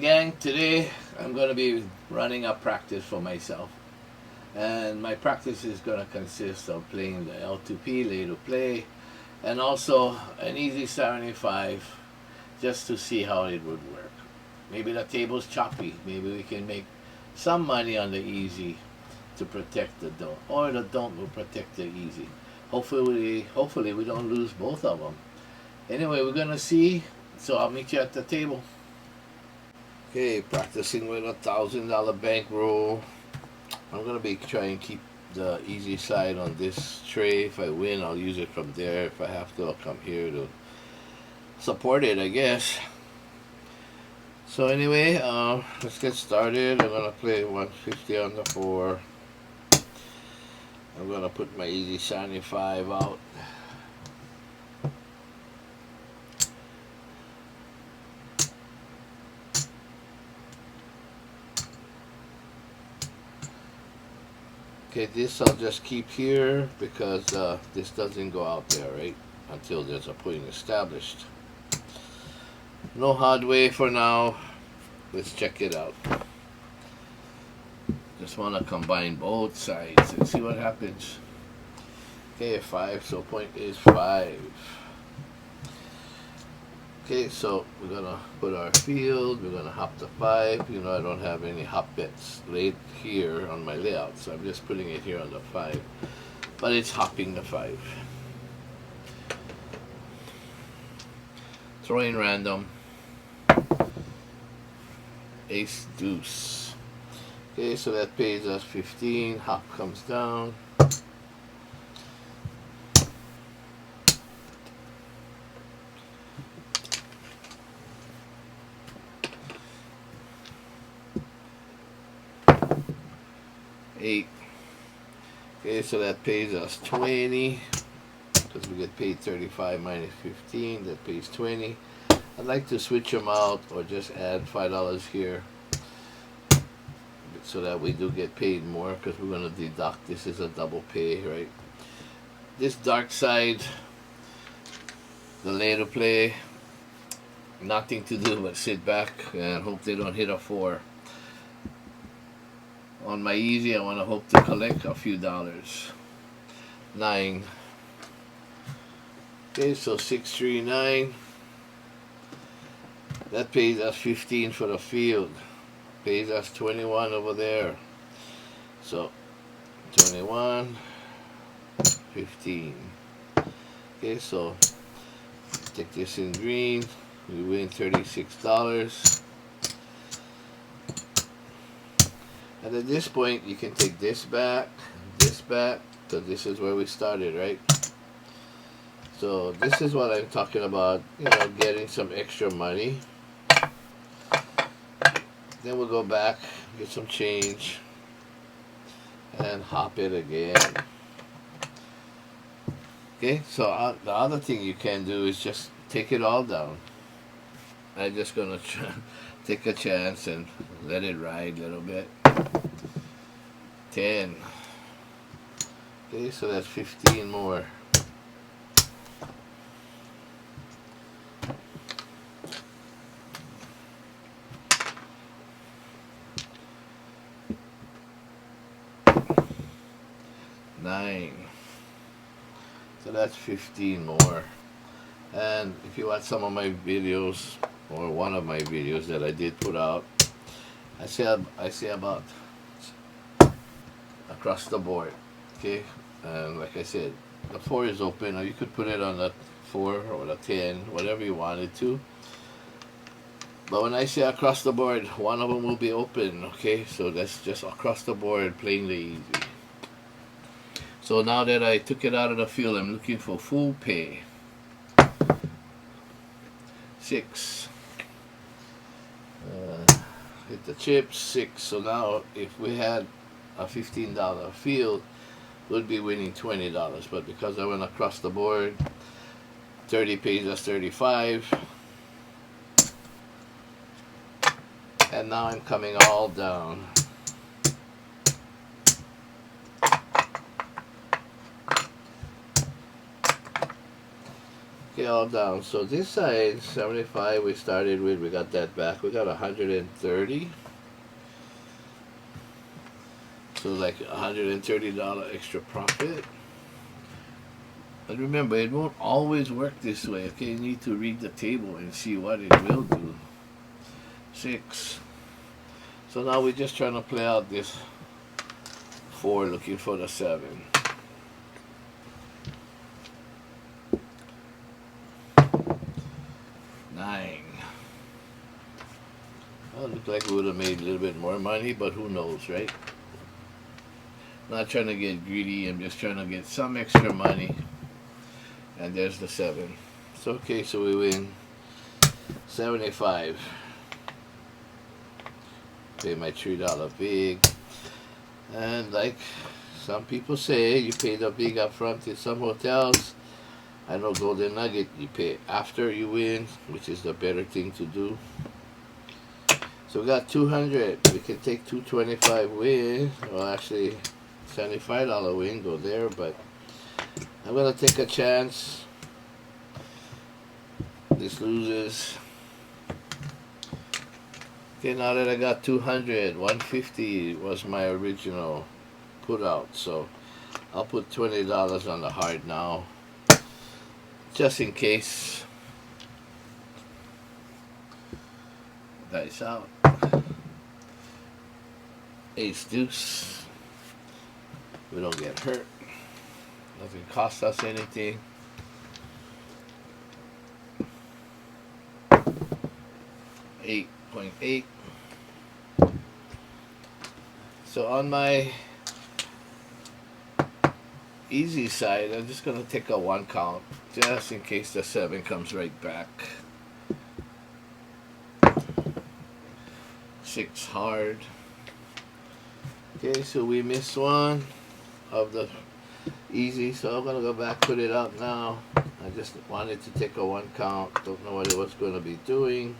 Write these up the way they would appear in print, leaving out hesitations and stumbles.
gang, today I'm going to be running a practice for myself. And my practice is going to consist of playing the L2P, lay to play, and also an easy 75 just to see how it would work. Maybe the table's choppy. Maybe we can make some money on the easy to protect the don't. Or the don't will protect the easy. Hopefully we don't lose both of them. Anyway, we're going to see. So I'll meet you at the table. Okay, practicing with $1,000 bankroll. I'm gonna be trying to keep the easy side on this tray. If I win, I'll use it from there. If I have to, I'll come here to support it, I guess. So anyway, let's get started. I'm gonna play 150 on the 4. I'm gonna put my easy 75 out. Okay, this I'll just keep here because this doesn't go out there, right? Until there's a point established. No hard way for now. Let's check it out. Just want to combine both sides and see what happens. Okay, 5, so point is 5. Okay, so we're gonna put our field, we're gonna hop the 5. You know, I don't have any hop bets laid here on my layout, so I'm just putting it here on the 5. But it's hopping the 5. Throwing random. Ace deuce. Okay, so that pays us 15. Hop comes down. Eight. Okay, so that pays us 20 because we get paid 35 minus 15. That pays 20. I'd like to switch them out or just add $5 here so that we do get paid more because we're going to deduct. This is a double pay, right? This dark side, the later play, nothing to do but sit back and hope they don't hit a 4. On my easy, I want to hope to collect a few dollars. 9. Okay, so 639. That pays us 15 for the field. Pays us 21 over there. So 21, 15. Okay, so take this in green. We win $36. And at this point, you can take this back, because this is where we started, right? So this is what I'm talking about, you know, getting some extra money. Then we'll go back, get some change, and hop it again. Okay, so the other thing you can do is just take it all down. I'm just gonna take a chance and let it ride a little bit. 10. Okay, so that's 15 more. Nine. So that's 15 more. And if you watch some of my videos, or one of my videos that I did put out, I say about across the board. Okay, and like I said, the 4 is open, or you could put it on the 4 or the 10, whatever you wanted to. But when I say across the board, one of them will be open. Okay, so that's just across the board playing the easy. So now that I took it out of the field, I'm looking for full pay. 6. Hit the chips. 6. So now if we had a $15 field, we'd be winning $20. But because I went across the board, 30 pays us 35. And now I'm coming all down. Okay, all down. So this side, 75 we started with, we got that back. We got 130. So like $130 extra profit. But remember, it won't always work this way. Okay, you need to read the table and see what it will do. 6. So now we're just trying to play out this 4, looking for the 7. 9. Well, it looked like we would have made a little bit more money, but who knows, right? Not trying to get greedy, I'm just trying to get some extra money. And there's the 7. So okay, so we win 75. Pay my $3 big. And like some people say, you pay the big up front in some hotels. I know Golden Nugget, you pay after you win, which is the better thing to do. So we got 200. We can take 225 win. Well, actually, $75 win, go there, but I'm gonna take a chance. This loses. Okay, now that I got 200, 150 was my original put out, so I'll put $20 on the hard now, just in case. Dice out. Ace deuce. We don't get hurt. Doesn't cost us anything. 8.8. So on my easy side, I'm just gonna take a 1 count, just in case the 7 comes right back. 6 hard. Okay, so we missed one of the easy, so I'm gonna go back, put it out now. I just wanted to take a 1 count, don't know what it was gonna be doing.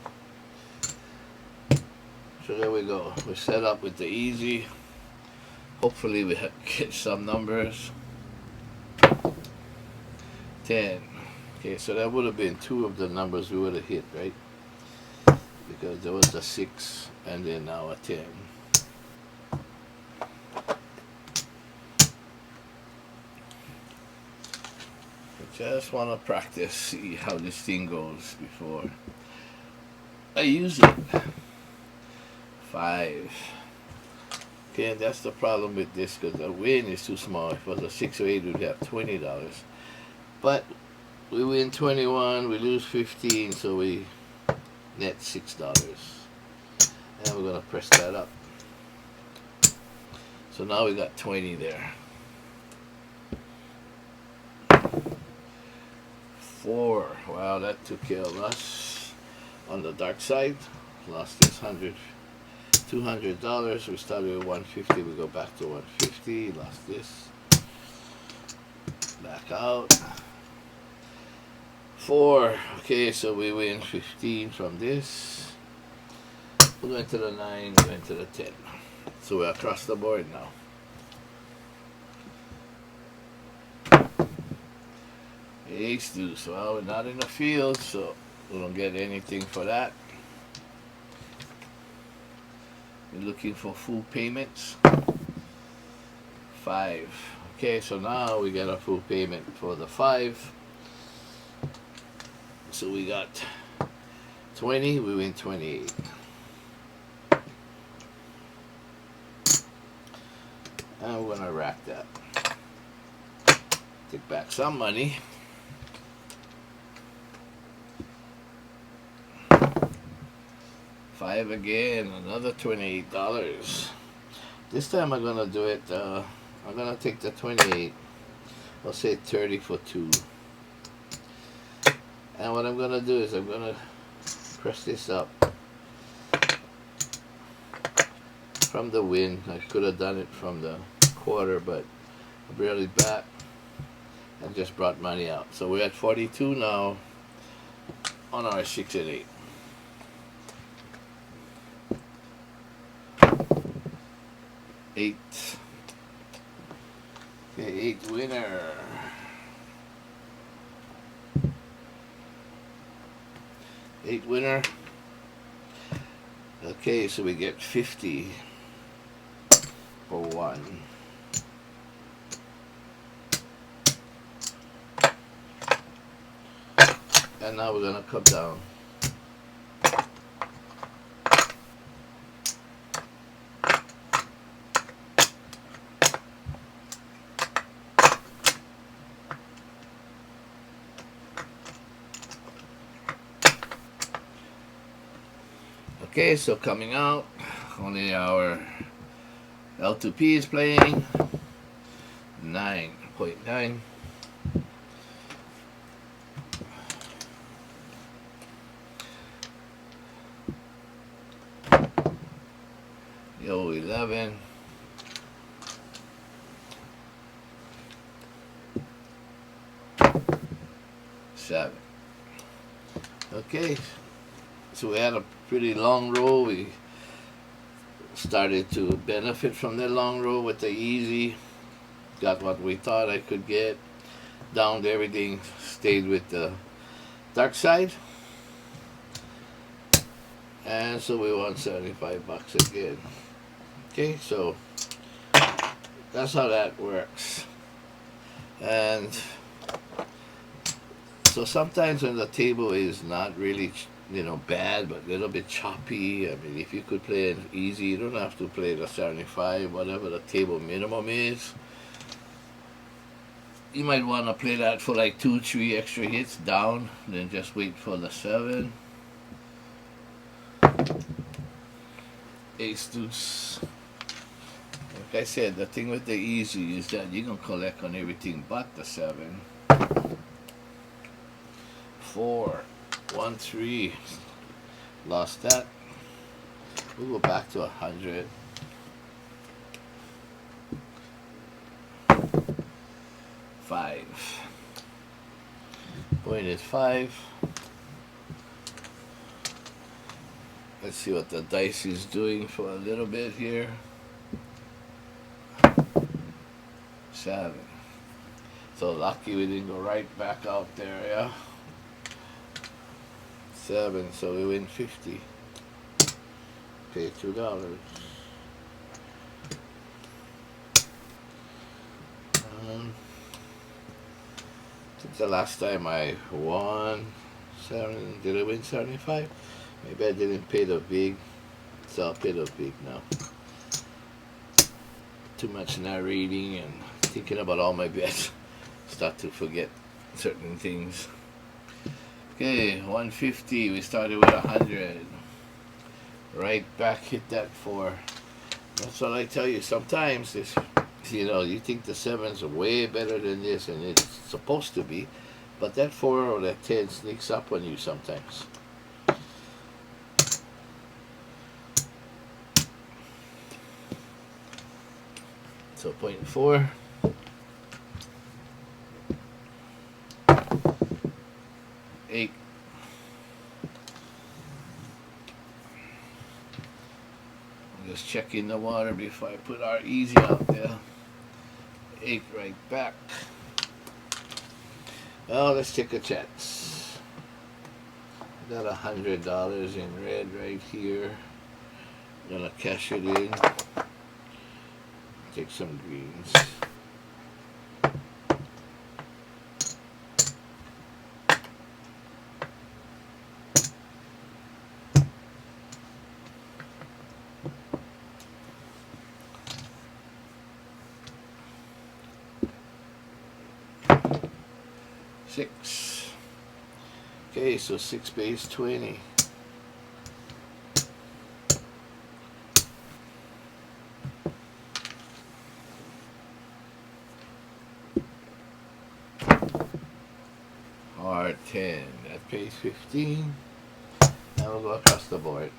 So there we go, we're set up with the easy. Hopefully we get some numbers. 10. Okay, so that would have been 2 of the numbers we would have hit, right? Because there was a 6 and then now a 10. Just want to practice, see how this thing goes before I use it. 5. Okay, and that's the problem with this, because the win is too small. If it was a 6 or 8, we'd have $20. But we win 21, we lose 15, so we net $6. And we're going to press that up. So now we got 20 there. 4. Wow, that took care of us. On the dark side, lost this $200. We started with 150. We go back to 150. Lost this. Back out. 4. Okay, so we win 15 from this. We went to the 9. We went to the 10. So we're across the board now. Ace deuce. Well, we're not in the field, so we don't get anything for that. We're looking for full payments. 5. Okay, so now we get a full payment for the 5. So we got 20, we win 28. And we're gonna rack that. Take back some money. 5 again, another $28. This time I'm gonna do it, I'm gonna take the 28, I'll say 30 for 2. And what I'm gonna do is I'm gonna press this up from the win. I could have done it from the quarter, but I barely back and just brought money out. So we're at 42 now on our 6 and 8. 8. Okay, 8 winner. 8 winner. Okay, so we get 50 for 1. And now we're going to come down. Okay, so coming out, only our L2P is playing 9.9. Yo, 11. Seven. Okay, so we had a pretty long row. We started to benefit from the long row with the easy. Got what we thought I could get. Downed everything, stayed with the dark side. And so we won $75 again. Okay, so that's how that works. And so sometimes when the table is not really, bad, but a little bit choppy, I mean, if you could play it easy, you don't have to play the 75, whatever the table minimum is. You might want to play that for like 2-3 extra hits down, then just wait for the 7. Ace deuce. Like I said, the thing with the easy is that you can collect on everything but the 7. 4, 1, 3. Lost that. We'll go back to 100. 5. Point is 5. Let's see what the dice is doing for a little bit here. 7. So lucky we didn't go right back out there, yeah? 7, so we win 50. Pay $2. Since the last time I won 7, did I win 75? Maybe I didn't pay the big, so I'll pay the big now. Too much narrating and thinking about all my bets. Start to forget certain things. Okay, 150. We started with 100. Right back, hit that 4. That's what I tell you. Sometimes it's, you think the 7s are way better than this, and it's supposed to be, but that 4 or that 10 sneaks up on you sometimes. So 0.4. 8. I'm just checking the water before I put our easy out there. 8 right back. Well, let's take a chance. Got $100 in red right here. Gonna cash it in. Take some greens. Six. Okay, so 6 base 20. Hard 10. That pays 15. Now we'll go across the board.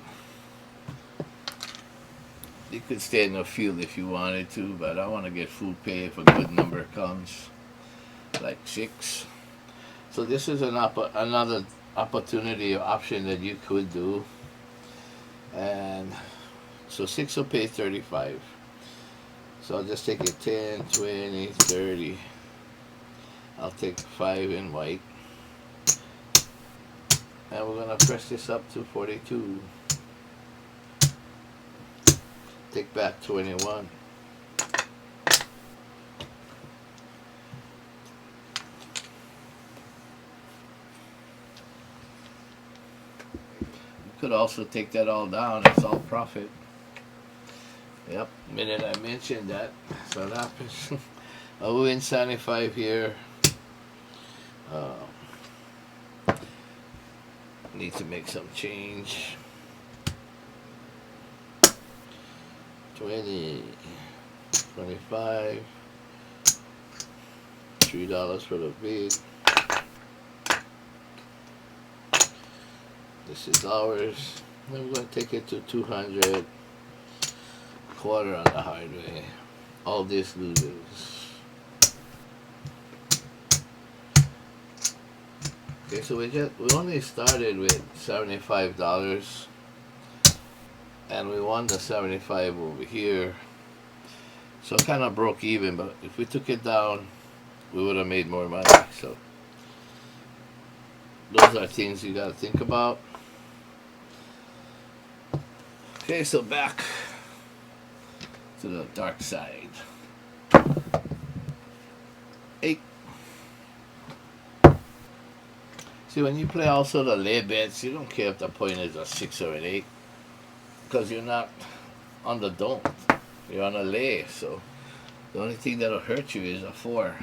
You could stay in the field if you wanted to, but I want to get full pay if a good number comes. Like 6. So this is another opportunity or option that you could do. And so 6 will pay 35. So I'll just take it 10, 20, 30. I'll take 5 in white. And we're gonna press this up to 42. Take back 21. Could also take that all down. It's all profit. Yep, minute I mentioned that, so that happens. I win 75 here. Need to make some change. 20, 25, $3 for the bid. This is ours. Then we're going to take it to 200. Quarter on the hard way. All this loses. Okay, so we only started with $75, and we won the 75 over here. So kind of broke even, but if we took it down, we would have made more money. So those are things you got to think about. Okay, so back to the dark side. 8. See, when you play also the lay bets, you don't care if the point is a 6 or an 8, because you're not on the don't. You're on a lay, so the only thing that'll hurt you is a 4.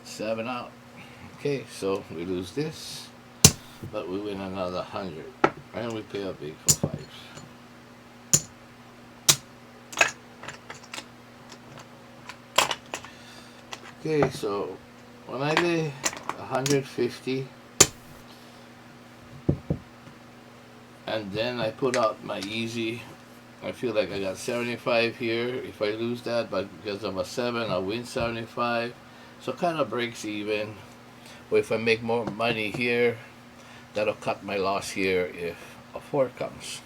7 out. Okay, so we lose this, but we win another 100, and we pay up big for 5. Okay, so when I lay 150 and then I put out my easy, I feel like I got 75 here. If I lose that, but because of a 7, I'll win 75. So kind of breaks even. Or if I make more money here, that'll cut my loss here if a 4 comes.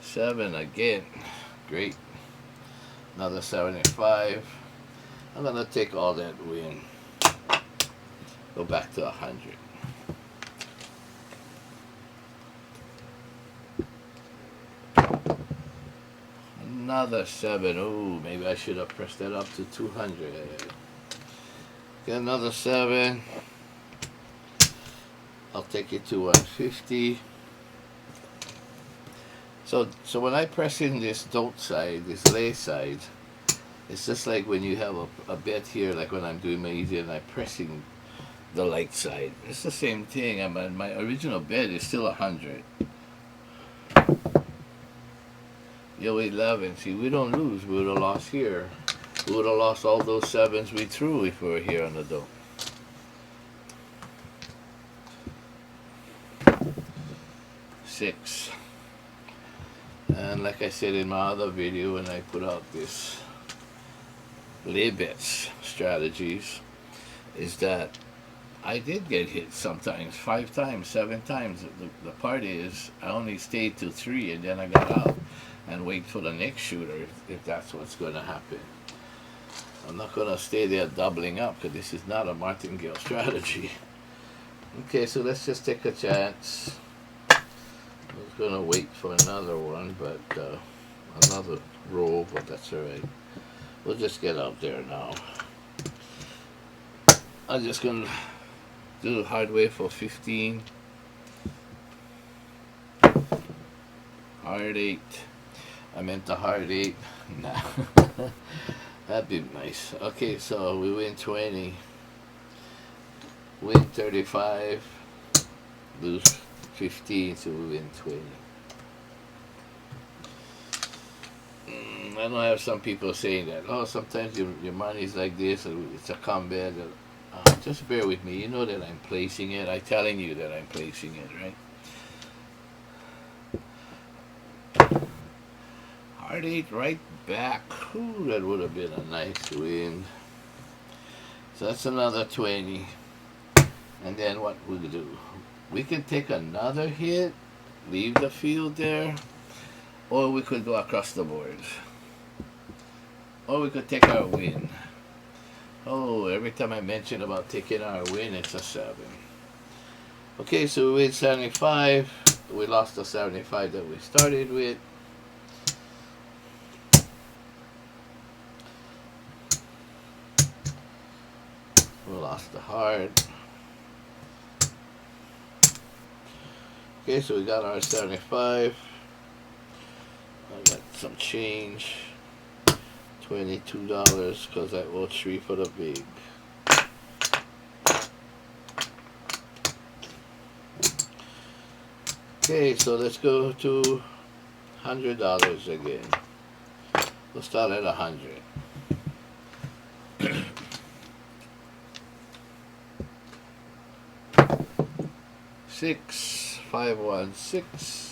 7 again. Great. Another 75. I'm gonna take all that win. Go back to 100. Another 7. Ooh, maybe I should have pressed that up to 200. Get another 7. I'll take it to 150. So when I press in this don't side, this lay side, it's just like when you have a bet here, like when I'm doing my easy and I'm pressing the light side. It's the same thing. My original bet is still 100. Yo, 11. See, we don't lose. We would have lost here. We would have lost all those 7s we threw if we were here on the don't. 6. And like I said in my other video, when I put out this lay bets strategies, is that I did get hit sometimes, 5 times, 7 times. The part is I only stayed to 3 and then I got out and wait for the next shooter if that's what's going to happen. I'm not going to stay there doubling up because this is not a martingale strategy. Okay, so let's just take a chance. I was going to wait for another one, but another roll, but that's alright. We'll just get out there now. I'm just going to do the hard way for 15. Hard 8. I meant the hard 8. Nah. That'd be nice. Okay, so we win 20. Win 35. Lose 15, so we win 20. I know I have some people saying that, oh, sometimes your money's like this, or it's a combat. Just bear with me. You know that I'm placing it. I'm telling you that I'm placing it, right? Hard 8 right back. Ooh, that would have been a nice win. So that's another 20. And then what we do? We can take another hit, leave the field there, or we could go across the board. Or we could take our win. Oh, every time I mention about taking our win, it's a 7. Okay, so we win 75. We lost the 75 that we started with. We lost the heart. Okay, so we got our 75. I got some change. $22 because I owe 3 for the big. Okay, so let's go to $100 again. We'll start at 100. 6, 5, 1, 6.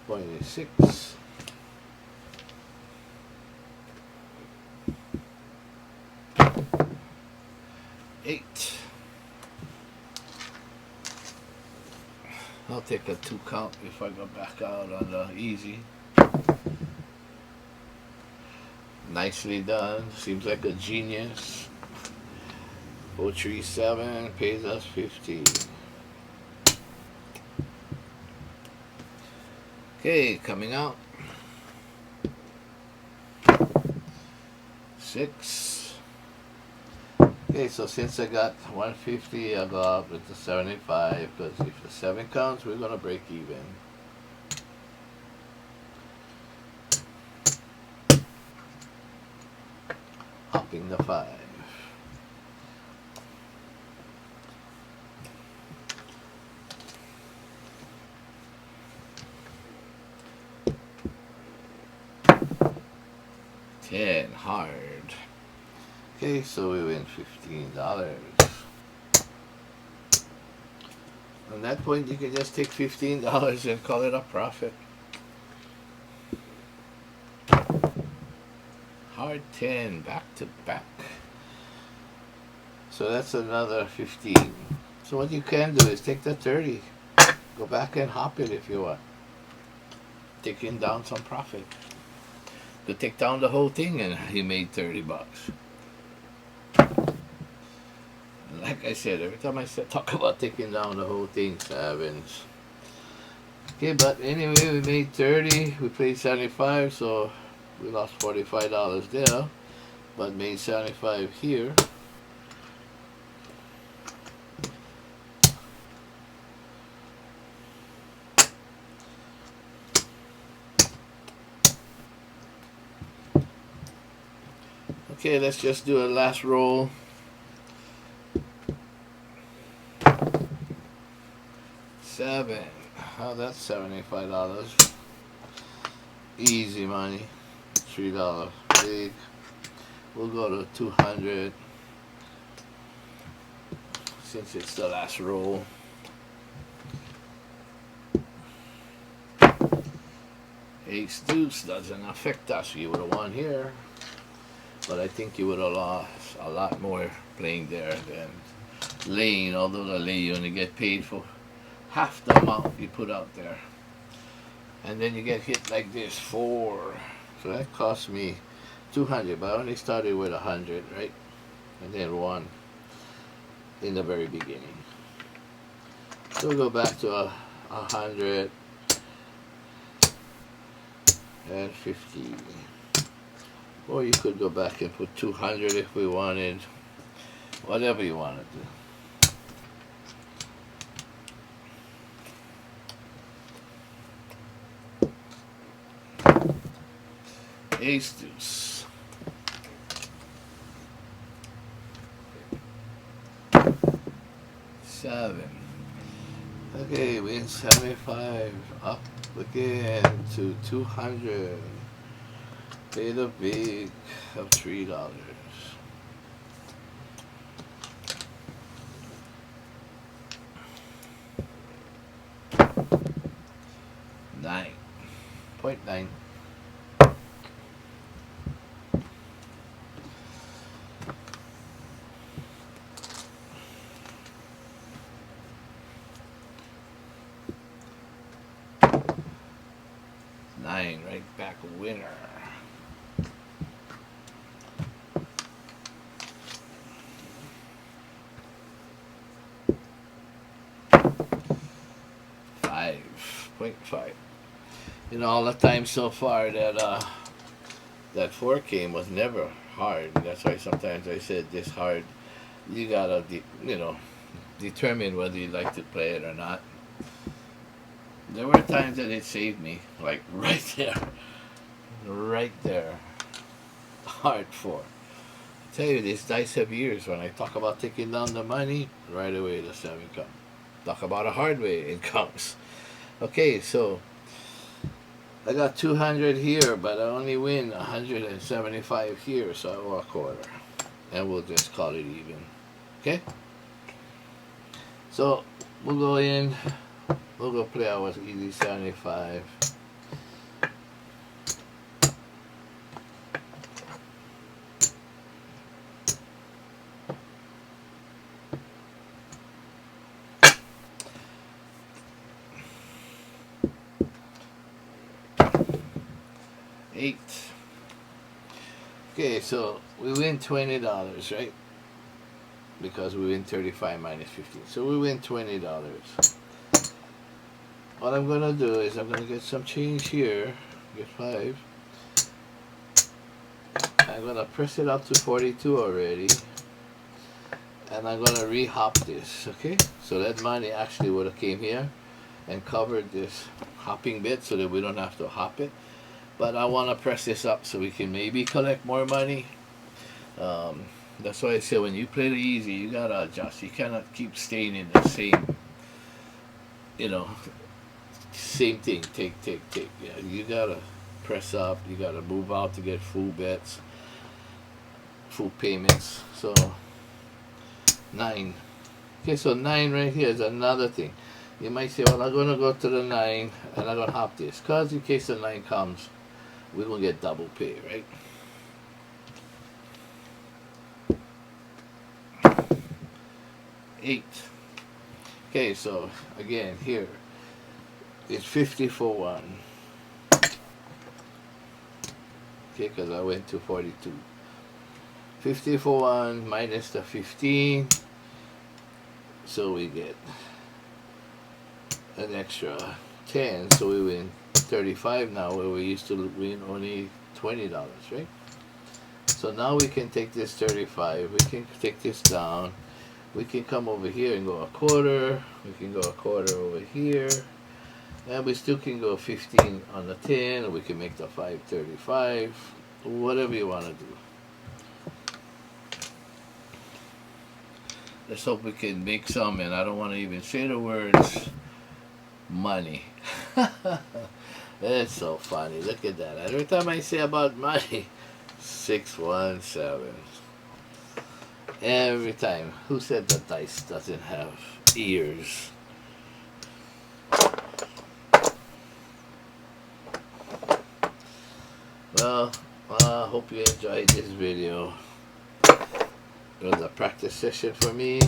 26. 8. I'll take a 2 count if I go back out on the easy. Nicely done. Seems like a genius. 037 pays us 50. Okay, coming out. 6. Okay, so since I got 150, I'll go up with the 75 because if the 7 counts, we're gonna break even. Hopping the 5. $10 hard. Okay, so we win $15. At that point, you can just take $15 and call it a profit. Hard 10, back to back. So that's another 15. So what you can do is take the 30, go back and hop it if you want, taking down some profit. To take down the whole thing, and he made $30. Like I said, every time I talk about taking down the whole thing, Savins. Okay, but anyway, we made 30. We played 75, so we lost $45 there, but made 75 here. Okay, let's just do a last roll. 7. Oh, that's $75. Easy money. $3 big. We'll go to 200 since it's the last roll. Ace deuce doesn't affect us. You would have won here, but I think you would have lost a lot more playing there than laying, although the lay you only get paid for half the amount you put out there. And then you get hit like this, 4. So that cost me 200, but I only started with 100, right? And then 1 in the very beginning. So we'll go back to 100 and 50. Or you could go back and put 200 if we wanted. Whatever you want to do. Ace deuce. 7. Okay, win 75. Up again to 200. Pay the big of $3. 9.9. Right back winner. 0.5. You know, all the time so far that that 4 game was never hard. That's why sometimes I said this hard. You gotta, determine whether you like to play it or not. There were times that it saved me, like right there, hard 4. I tell you, these dice have ears. When I talk about taking down the money, right away the 7 comes. Talk about a hard way, it comes. Okay, so I got 200 here, but I only win 175 here, so I owe a quarter. And we'll just call it even. Okay? So we'll go in, we'll go play our easy 75. $8. Okay, so we win $20, right? Because we win 35 minus 15. So we win $20. What I'm gonna do is I'm gonna get some change here. Get 5. I'm gonna press it up to 42 already. And I'm gonna re-hop this, okay? So that money actually would have came here and covered this hopping bit so that we don't have to hop it. But I want to press this up so we can maybe collect more money. That's why I say when you play the easy, you gotta adjust. You cannot keep staying in the same, same thing. Take. Yeah, you gotta press up. You gotta move out to get full bets, full payments. So 9. Okay, so 9 right here is another thing. You might say, well, I'm gonna go to the 9 and I'm gonna hop this, cause in case the 9 comes, we will get double pay, right? $8. Okay, so again here it's 50 for 1. Okay, because I went to 42. 50 for 1 minus the 15, so we get an extra 10, so we win 35 now, where we used to win only $20, right? So now we can take this 35, we can take this down, we can come over here and go a quarter, we can go a quarter over here, and we still can go 15 on the 10, or we can make the 535, whatever you want to do. Let's hope we can make some, and I don't want to even say the words money. It's so funny. Look at that. Every time I say about money, 617. Every time. Who said the dice doesn't have ears? Well, I hope you enjoyed this video. It was a practice session for me.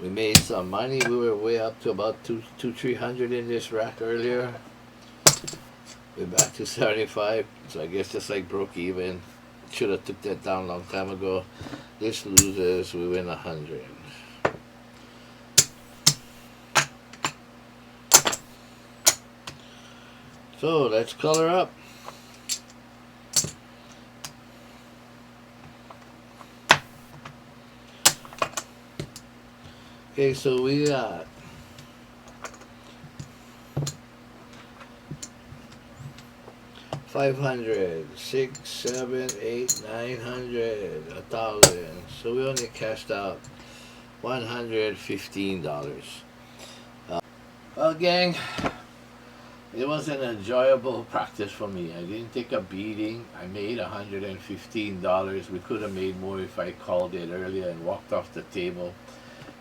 We made some money. We were way up to about 300 in this rack earlier. We're back to 75, so I guess just like broke even. Should have took that down a long time ago. This loses, we win 100. So let's color up. Okay, so we got 500, 6, 7, 8, 900, 1,000. So we only cashed out $115. Well, gang, it was an enjoyable practice for me. I didn't take a beating. I made $115. We could have made more if I called it earlier and walked off the table.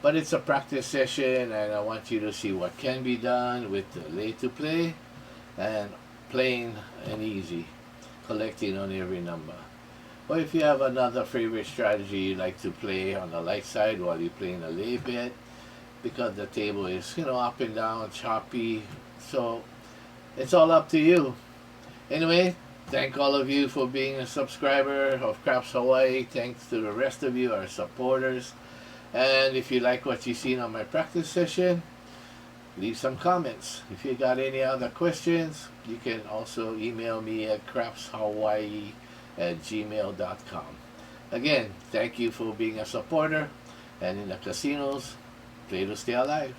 But it's a practice session, and I want you to see what can be done with the lay to play and plain and easy, collecting on every number. Or if you have another favorite strategy you like to play on the light side while you're playing a lay bet, because the table is, up and down, choppy. So it's all up to you. Anyway, thank all of you for being a subscriber of Craps Hawaii. Thanks to the rest of you, our supporters. And if you like what you've seen on my practice session, leave some comments. If you got any other questions, you can also email me at crapshawaii@gmail.com. Again, thank you for being a supporter, and in the casinos, play to stay alive.